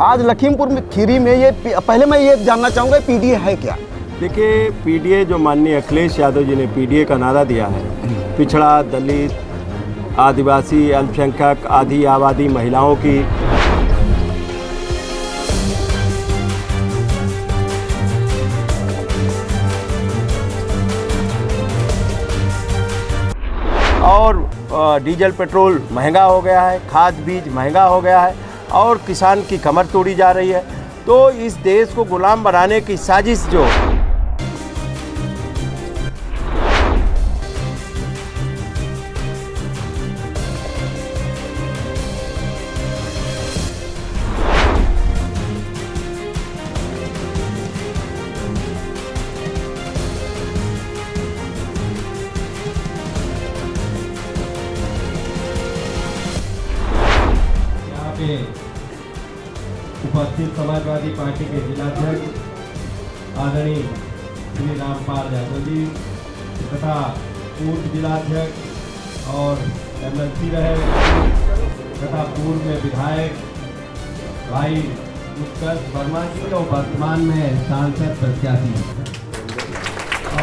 आज लखीमपुर में खीरी में ये पहले मैं ये जानना चाहूँगा पीडीए है क्या? देखिए, पीडीए जो माननीय अखिलेश यादव जी ने पीडीए का नारा दिया है, पिछड़ा, दलित, आदिवासी, अल्पसंख्यक, आधी आबादी महिलाओं की और डीजल पेट्रोल महंगा हो गया है, खाद बीज महंगा हो गया है और किसान की कमर तोड़ी जा रही है। तो इस देश को गुलाम बनाने की साजिश जो उपस्थित समाजवादी पार्टी के जिलाध्यक्ष आदरणीय श्री रामपाल यादव जी तथा पूर्व जिलाध्यक्ष और एमएलसी रहे तथा पूर्व में विधायक भाई उत्कर्ष वर्मा जी और वर्तमान में सांसद प्रत्याशी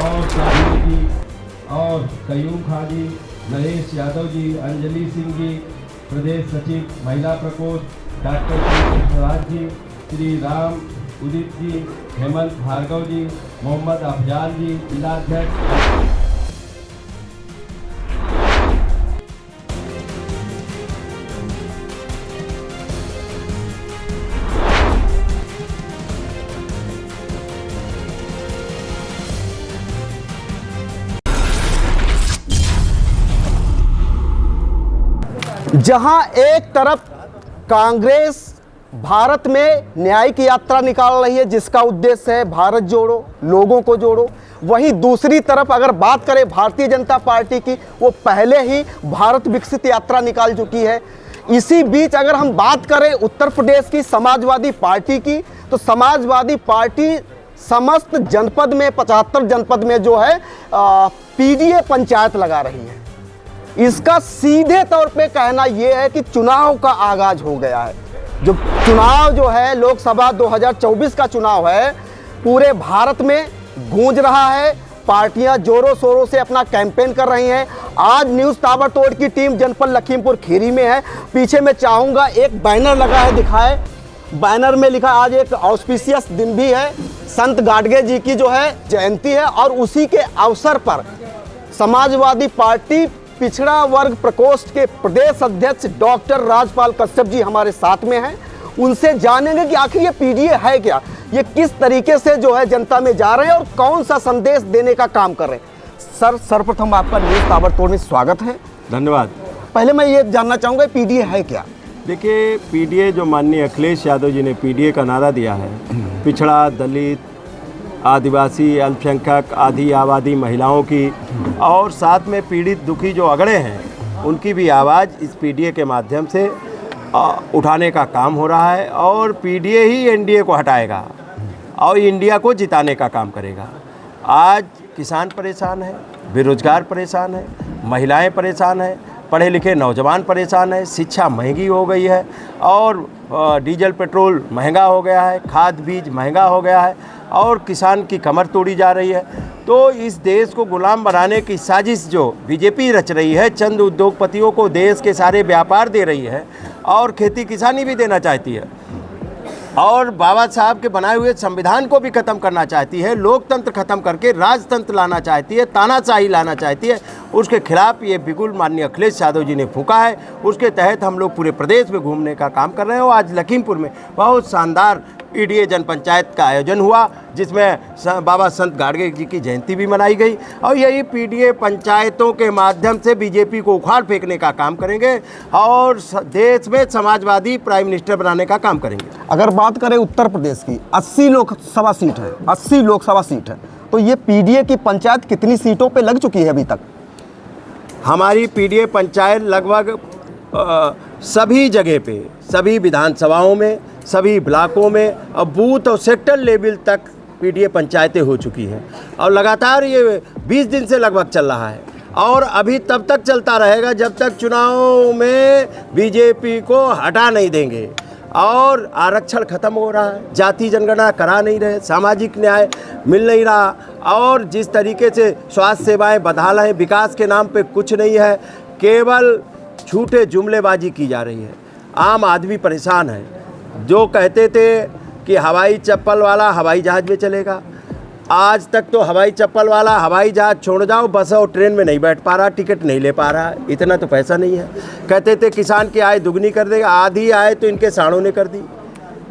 और शाहिद जी और कयूम खां जी, नरेश यादव जी, अंजलि सिंह जी, प्रदेश सचिव महिला प्रकोष्ठ डॉक्टर स्वराज जी, श्री राम उदित जी, हेमंत भार्गव जी, मोहम्मद अफजाल जी, जिलाध्यक्ष। जहां एक तरफ कांग्रेस भारत में न्यायिक यात्रा निकाल रही है जिसका उद्देश्य है भारत जोड़ो, लोगों को जोड़ो, वहीं दूसरी तरफ अगर बात करें भारतीय जनता पार्टी की, वो पहले ही भारत विकसित यात्रा निकाल चुकी है। इसी बीच अगर हम बात करें उत्तर प्रदेश की समाजवादी पार्टी की, तो समाजवादी पार्टी समस्त जनपद में 75 जनपद में जो है पीडीए पंचायत लगा रही है। इसका सीधे तौर पे कहना यह है कि चुनाव का आगाज हो गया है। जो चुनाव जो है लोकसभा 2024 का चुनाव है, पूरे भारत में गूंज रहा है। पार्टियां जोरों शोरों से अपना कैंपेन कर रही हैं। आज न्यूज़ ताबड़तोड़ की टीम जनपद लखीमपुर खीरी में है। पीछे मैं चाहूँगा एक बैनर लगा है, दिखाए। बैनर में लिखा आज एक ऑस्पिशियस दिन भी है, संत गाडगे जी की जो है जयंती है और उसी के अवसर पर समाजवादी पार्टी पिछड़ा वर्ग प्रकोष्ठ के प्रदेश अध्यक्ष डॉक्टर राजपाल कश्यप जी हमारे साथ में हैं। उनसे जानेंगे कि आखिर ये पीडीए है क्या, ये किस तरीके से जो है जनता में जा रहे हैं और कौन सा संदेश देने का काम कर रहे हैं। सर, सर्वप्रथम आपका न्यूज़ ताबड़तोड़ में स्वागत है। धन्यवाद। पहले मैं ये जानना चाहूँगा पीडीए है क्या? देखिए, पीडीए जो माननीय अखिलेश यादव जी ने पीडीए का नारा दिया है, पिछड़ा, दलित, आदिवासी, अल्पसंख्यक, आधी आबादी महिलाओं की और साथ में पीड़ित दुखी जो अगड़े हैं उनकी भी आवाज़ इस पीडीए के माध्यम से उठाने का काम हो रहा है। और पीडीए ही एनडीए को हटाएगा और इंडिया को जिताने का काम करेगा। आज किसान परेशान है, बेरोजगार परेशान है, महिलाएं परेशान हैं, पढ़े लिखे नौजवान परेशान है, शिक्षा महंगी हो गई है और डीजल पेट्रोल महंगा हो गया है, खाद बीज महंगा हो गया है और किसान की कमर तोड़ी जा रही है। तो इस देश को गुलाम बनाने की साजिश जो बीजेपी रच रही है, चंद उद्योगपतियों को देश के सारे व्यापार दे रही है और खेती किसानी भी देना चाहती है और बाबा साहब के बनाए हुए संविधान को भी ख़त्म करना चाहती है, लोकतंत्र ख़त्म करके राजतंत्र लाना चाहती है, तानाशाही लाना चाहती है। उसके खिलाफ ये बिगुल माननीय अखिलेश यादव जी ने फूंका है। उसके तहत हम लोग पूरे प्रदेश में घूमने का काम कर रहे हैं और आज लखीमपुर में बहुत शानदार पीडीए जनपंचायत का आयोजन हुआ जिसमें बाबा संत गाडगे जी की जयंती भी मनाई गई और यही पीडीए पंचायतों के माध्यम से बीजेपी को उखाड़ फेंकने का काम करेंगे और देश में समाजवादी प्राइम मिनिस्टर बनाने का काम करेंगे। अगर बात करें उत्तर प्रदेश की 80 लोकसभा सीट है, 80 लोकसभा सीट है, तो ये पीडीए की पंचायत कितनी सीटों पे लग चुकी है अभी तक? हमारी पीडीए पंचायत लगभग सभी जगह पे, सभी विधानसभाओं में, सभी ब्लॉकों में और बूथ और सेक्टर लेवल तक पीडीए पंचायतें हो चुकी हैं और लगातार ये 20 दिन से लगभग चल रहा है और अभी तब तक चलता रहेगा जब तक चुनाव में बीजेपी को हटा नहीं देंगे। और आरक्षण खत्म हो रहा है, जाति जनगणना करा नहीं रहे, सामाजिक न्याय मिल नहीं रहा और जिस तरीके से स्वास्थ्य सेवाएं बदहाल हैं, विकास के नाम पे कुछ नहीं है, केवल झूठे जुमलेबाजी की जा रही है। आम आदमी परेशान है। जो कहते थे कि हवाई चप्पल वाला हवाई जहाज़ में चलेगा, आज तक तो हवाई चप्पल वाला हवाई जहाज़ छोड़ जाओ, बस और ट्रेन में नहीं बैठ पा रहा, टिकट नहीं ले पा रहा, इतना तो पैसा नहीं है। कहते थे किसान की आय दुगनी कर देगा, आधी आय तो इनके साड़ों ने कर दी,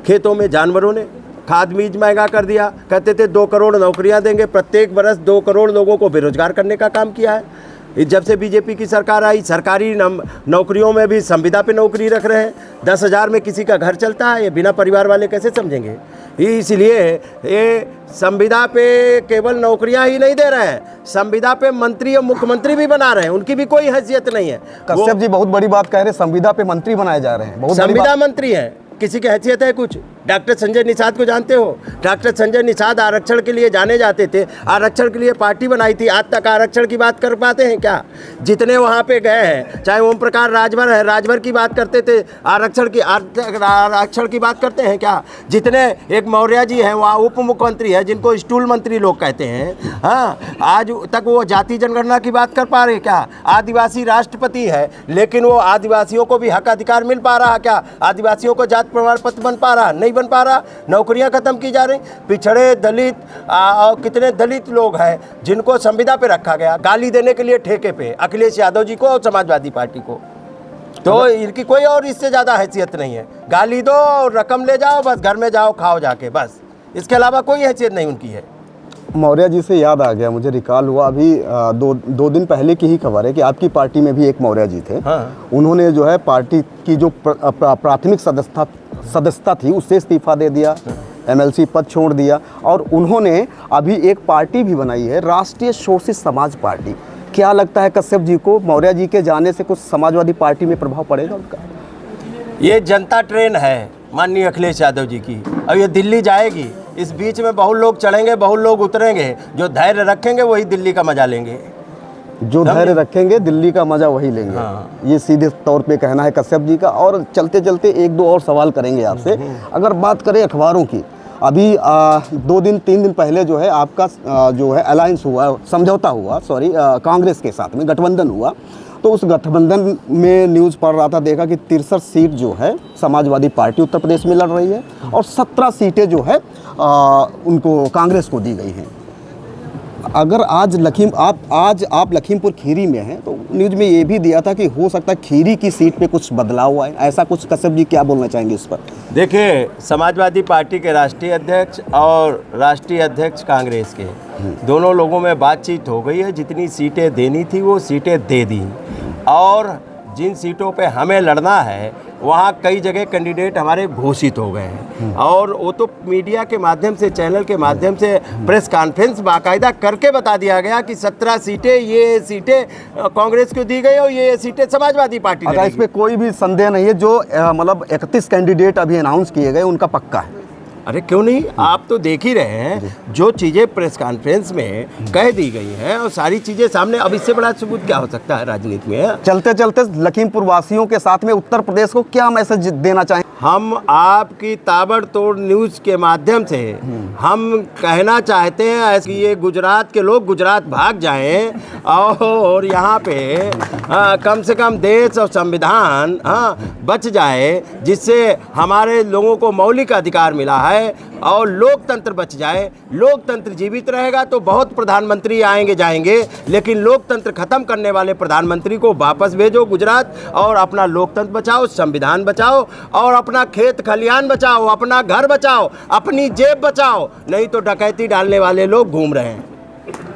खेतों में जानवरों ने, खाद बीज महंगा कर दिया। कहते थे 2 करोड़ नौकरियां देंगे, प्रत्येक बरस 2 करोड़ लोगों को बेरोजगार करने का काम किया है। जब से बीजेपी की सरकार आई, सरकारी नौकरियों में भी संविदा पे नौकरी रख रहे हैं। 10,000 में किसी का घर चलता है, ये बिना परिवार वाले कैसे समझेंगे। इसलिए ये संविदा पे केवल नौकरियां ही नहीं दे रहे हैं, संविदा पे मंत्री और मुख्यमंत्री भी बना रहे हैं, उनकी भी कोई हैसियत नहीं है। कश्यप जी बहुत बड़ी बात कह रहे हैं, संविदा पे मंत्री बनाए जा रहे हैं, बहुत बड़ी संविदा मंत्री है, किसी की हैसियत है कुछ? डॉक्टर संजय निषाद को जानते हो? डॉक्टर संजय निषाद आरक्षण के लिए जाने जाते थे, आरक्षण के लिए पार्टी बनाई थी, आज तक आरक्षण की बात कर पाते हैं क्या? जितने वहाँ पे गए हैं, चाहे ओम प्रकाश राजभर है, राजभर की बात करते थे, आरक्षण की बात करते हैं क्या? जितने एक मौर्य जी हैं वहाँ उप मुख्यमंत्री है, जिनको स्टूल मंत्री लोग कहते हैं, हाँ, आज तक वो जाति जनगणना की बात कर पा रहे क्या? आदिवासी राष्ट्रपति है, लेकिन वो आदिवासियों को भी हक अधिकार मिल पा रहा क्या? आदिवासियों को जाति प्रमाण पत्र बन पा रहा? नहीं बन पा रहा। नौकरियां खत्म की जा रही। पिछड़े दलित और कितने दलित लोग हैं जिनको संविदा पे रखा गया, गाली देने के लिए ठेके पे अखिलेश यादव जी को और समाजवादी पार्टी को। तो इनकी कोई और इससे ज़्यादा हैसियत नहीं है। गाली दो, रकम ले जाओ, बस घर में जाओ खाओ जाके, बस इसके अलावा कोई हैसियत नहीं उनकी है। मौर्य जी से याद आ गया, मुझे रिकॉल हुआ अभी 2 दिन पहले की ही खबर है कि आपकी पार्टी में भी एक मौर्य जी थे। हाँ। उन्होंने जो है पार्टी की जो प्राथमिक सदस्यता थी उससे इस्तीफा दे दिया, एमएलसी पद छोड़ दिया और उन्होंने अभी एक पार्टी भी बनाई है, राष्ट्रीय शोषित समाज पार्टी। क्या लगता है कश्यप जी को, मौर्य जी के जाने से कुछ समाजवादी पार्टी में प्रभाव पड़ेगा उनका? ये जनता ट्रेन है माननीय अखिलेश यादव जी की, अब ये दिल्ली जाएगी, इस बीच में बहुत लोग चढ़ेंगे, बहुत लोग उतरेंगे, जो धैर्य रखेंगे वही दिल्ली का मजा लेंगे। जो धैर्य रखेंगे दिल्ली का मजा वही लेंगे। हाँ। ये सीधे तौर पे कहना है कश्यप जी का। और चलते चलते 1-2 और सवाल करेंगे आपसे। अगर बात करें अखबारों की, अभी 2-3 दिन पहले जो है आपका जो है अलायंस हुआ, समझौता हुआ, कांग्रेस के साथ में गठबंधन हुआ। तो उस गठबंधन में न्यूज़ पढ़ रहा था, देखा कि 63 सीट जो है समाजवादी पार्टी उत्तर प्रदेश में लड़ रही है और 17 सीटें जो है उनको कांग्रेस को दी गई हैं। अगर आज आप लखीमपुर खीरी में हैं तो न्यूज़ में ये भी दिया था कि हो सकता है खीरी की सीट पे कुछ बदलाव आए, ऐसा कुछ कश्यप जी क्या बोलना चाहेंगे इस पर? देखिए, समाजवादी पार्टी के राष्ट्रीय अध्यक्ष और राष्ट्रीय अध्यक्ष कांग्रेस के दोनों लोगों में बातचीत हो गई है। जितनी सीटें देनी थी वो सीटें दे दी और जिन सीटों पे हमें लड़ना है वहाँ कई जगह कैंडिडेट हमारे घोषित हो गए हैं और वो तो मीडिया के माध्यम से, चैनल के माध्यम से प्रेस कॉन्फ्रेंस बाकायदा करके बता दिया गया कि 17 सीटें ये सीटें कांग्रेस को दी गई और ये सीटें समाजवादी पार्टी ने। इसमें कोई भी संदेह नहीं है, जो मतलब 31 कैंडिडेट अभी अनाउंस किए गए उनका पक्का है। अरे क्यों नहीं, आप तो देख ही रहे हैं जो चीज़ें प्रेस कॉन्फ्रेंस में कह दी गई हैं और सारी चीज़ें सामने। अब इससे बड़ा सबूत क्या हो सकता है राजनीति में? चलते चलते लखीमपुर वासियों के साथ में उत्तर प्रदेश को क्या मैसेज देना चाहें? हम आपकी ताबड़तोड़ न्यूज़ के माध्यम से हम कहना चाहते हैं कि ये गुजरात के लोग गुजरात भाग जाएं और यहाँ पे कम से कम देश और संविधान बच जाए, जिससे हमारे लोगों को मौलिक अधिकार मिला है और लोकतंत्र बच जाए। लोकतंत्र जीवित रहेगा तो बहुत प्रधानमंत्री आएंगे जाएंगे, लेकिन लोकतंत्र खत्म करने वाले प्रधानमंत्री को वापस भेजो गुजरात और अपना लोकतंत्र बचाओ, संविधान बचाओ और अपना खेत खलियान बचाओ, अपना घर बचाओ, अपनी जेब बचाओ, नहीं तो डकैती डालने वाले लोग घूम रहे हैं।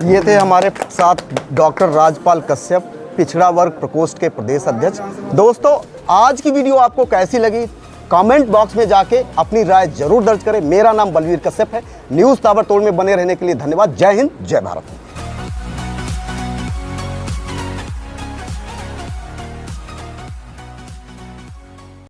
ये थे हमारे साथ डॉक्टर राजपाल कश्यप, पिछड़ा वर्ग प्रकोष्ठ के प्रदेश अध्यक्ष। दोस्तों, आज की वीडियो आपको कैसी लगी कमेंट बॉक्स में जाके अपनी राय जरूर दर्ज करें। मेरा नाम बलवीर कश्यप है। न्यूज़ ताबड़तोड़ में बने रहने के लिए धन्यवाद। जय हिंद, जय भारत।